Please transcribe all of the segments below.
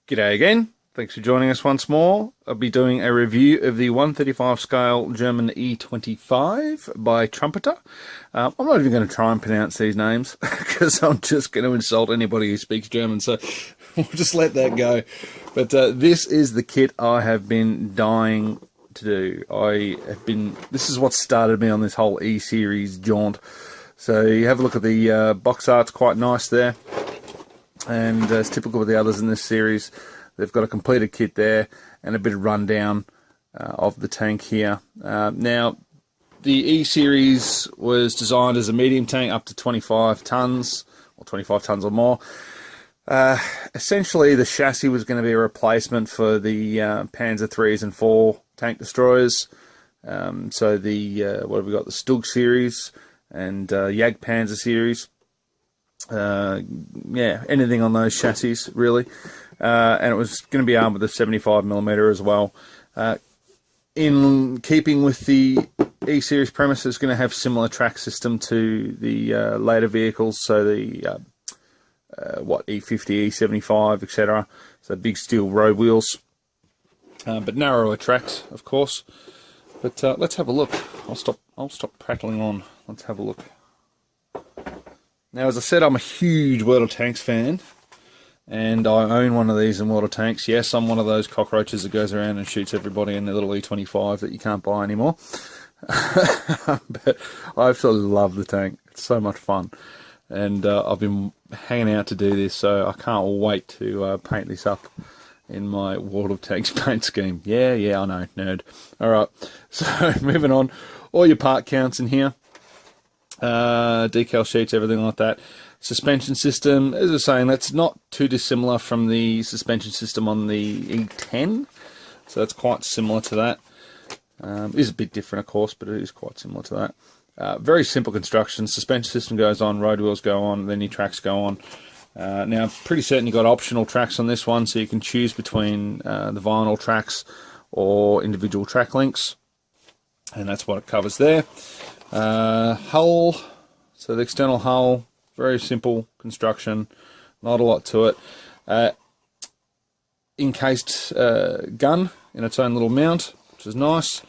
G'day again. Thanks for joining us once more. I'll be doing a review of the 135 scale German E25 by Trumpeter. I'm not even going to try and pronounce these names because I'm just going to insult anybody who speaks German, so we'll just let that go. But this is the kit I have been dying to do. This is what started me on this whole E-series jaunt. So you have a look at the box art's quite nice there. And as typical with the others in this series, they've got a completed kit there and a bit of rundown of the tank here. Now, the E-series was designed as a medium tank up to 25 tons, or 25 tons or more. Essentially, the chassis was going to be a replacement for the Panzer 3s and 4 tank destroyers. So the, what have we got, the Stug series and Jagdpanzer series. Yeah, anything on those chassis, really. And it was going to be armed with a 75mm as well. In keeping with the E-series premise, it's going to have similar track system to the later vehicles, so the E50, E75, etc. So big steel road wheels, but narrower tracks, of course. But let's have a look. I'll stop prattling on. Let's have a look. Now, as I said, I'm a huge World of Tanks fan, and I own one of these in World of Tanks. Yes, I'm one of those cockroaches that goes around and shoots everybody in the little E25 that you can't buy anymore. But I absolutely love the tank. It's so much fun. And I've been hanging out to do this, so I can't wait to paint this up in my World of Tanks paint scheme. Yeah, I know, nerd. Alright, so moving on. All your part counts in here. Decal sheets, everything like that. Suspension system, as I was saying, that's not too dissimilar from the suspension system on the E10, so that's quite similar to that. It is a bit different, of course, but it is quite similar to that. Very simple construction. Suspension system goes on, road wheels go on, then your tracks go on. Now, pretty certain you've got optional tracks on this one, so you can choose between the vinyl tracks or individual track links, and that's what it covers there. Hull, so the external hull, very simple construction, not a lot to it. Encased gun in its own little mount, which is nice.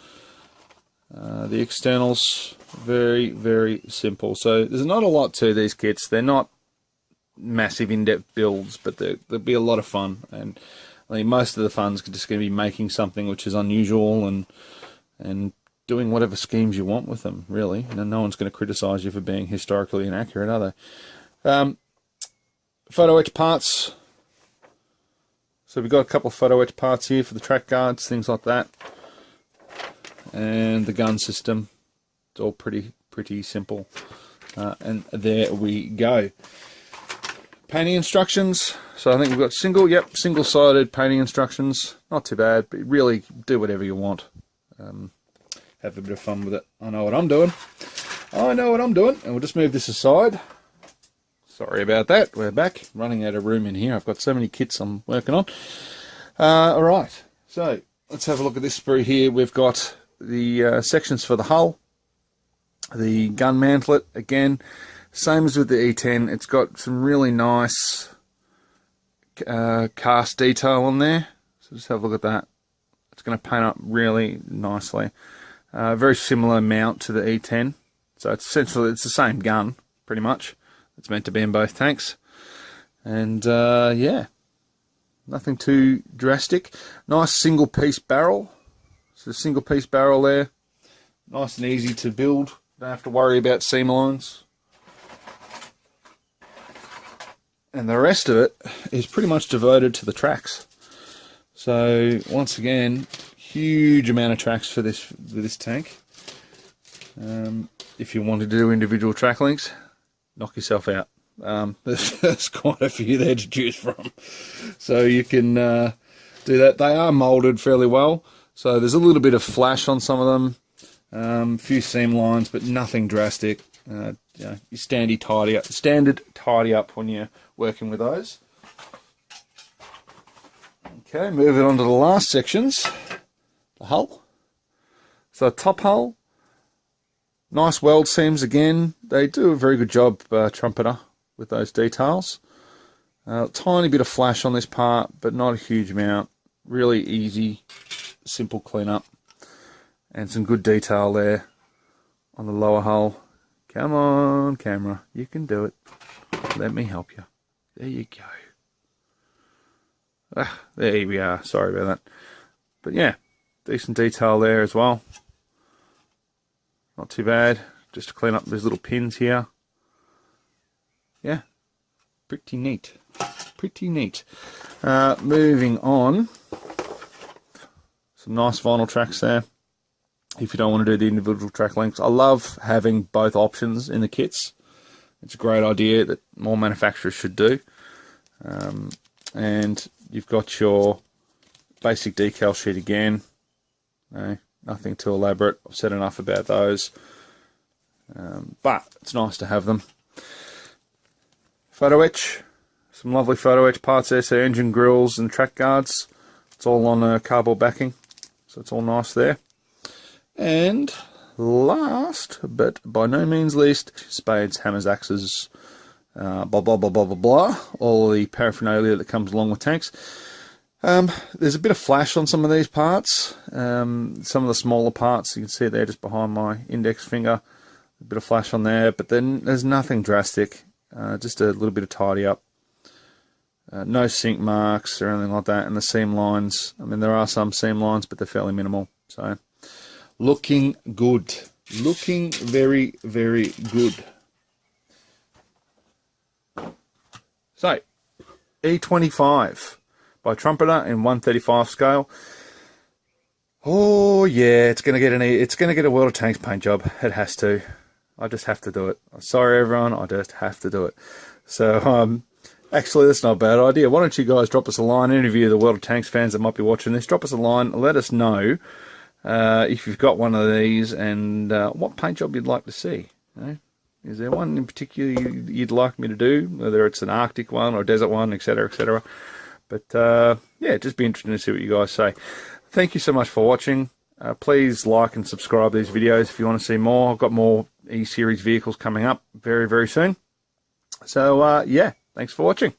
The externals, very, very simple. So there's not a lot to these kits. They're not massive in-depth builds, but they'll be a lot of fun. And I think most of the fun's just going to be making something which is unusual and doing whatever schemes you want with them, really. And no one's going to criticise you for being historically inaccurate, are they? Photo etch parts. So we've got a couple of photo etch parts here for the track guards, things like that. And the gun system. It's all pretty simple. And there we go. Painting instructions. So I think we've got single-sided painting instructions. Not too bad, but really do whatever you want. Have a bit of fun with it. I know what I'm doing. And we'll just move this aside. Sorry about that. We're back. Running out of room in here. I've got so many kits I'm working on. Alright, so let's have a look at this sprue here. We've got the sections for the hull. The gun mantlet, again, same as with the E10. It's got some really nice cast detail on there. So just have a look at that. It's going to paint up really nicely. Very similar mount to the E10, so it's essentially the same gun, pretty much. It's meant to be in both tanks, and yeah, nothing too drastic. Nice single-piece barrel. So single-piece barrel there, nice and easy to build. Don't have to worry about seam lines, and the rest of it is pretty much devoted to the tracks. So once again, huge amount of tracks for this tank. If you wanted to do individual track links, knock yourself out. There's quite a few there to choose from, so you can do that. They are moulded fairly well, so there's a little bit of flash on some of them, a few seam lines, but nothing drastic. You know, your standard tidy up when you're working with those. Okay, moving on to the last sections. The hull. So top hull, nice weld seams again. They do a very good job, Trumpeter, with those details. Tiny bit of flash on this part, but not a huge amount. Really easy, simple cleanup. And some good detail there on the lower hull. Come on, camera. You can do it. Let me help you. There you go. Ah, there we are. Sorry about that. But yeah, decent detail there as well. Not too bad. Just to clean up these little pins here. Yeah, pretty neat. Pretty neat. Moving on. Some nice vinyl tracks there. If you don't want to do the individual track lengths. I love having both options in the kits. It's a great idea that more manufacturers should do. And you've got your basic decal sheet again. Nothing too elaborate. I've said enough about those. But it's nice to have them. Photo etch. Some lovely photo etch parts there. So engine grills and track guards. It's all on cardboard backing. So it's all nice there. And last, but by no means least, spades, hammers, axes, blah, blah, blah, blah, blah, blah. All the paraphernalia that comes along with tanks. There's a bit of flash on some of these parts. Some of the smaller parts, you can see it there just behind my index finger. A bit of flash on there, but then there's nothing drastic. Just a little bit of tidy up. No sink marks or anything like that. And the seam lines, I mean, there are some seam lines, but they're fairly minimal. So, looking good. Looking very, very good. So, E25 by Trumpeter in 135 scale. Oh yeah, it's gonna get a World of Tanks paint job. It has to. I just have to do it. I'm sorry everyone, I just have to do it. So actually that's not a bad idea. Why don't you guys drop us a line, interview the World of Tanks fans that might be watching this, drop us a line, let us know if you've got one of these and what paint job you'd like to see. Is there one in particular you'd like me to do, whether it's an Arctic one or a desert one, etc, etc. But yeah, just be interested to see what you guys say. Thank you so much for watching. Please like and subscribe to these videos if you want to see more. I've got more E-Series vehicles coming up very, very soon. So yeah, thanks for watching.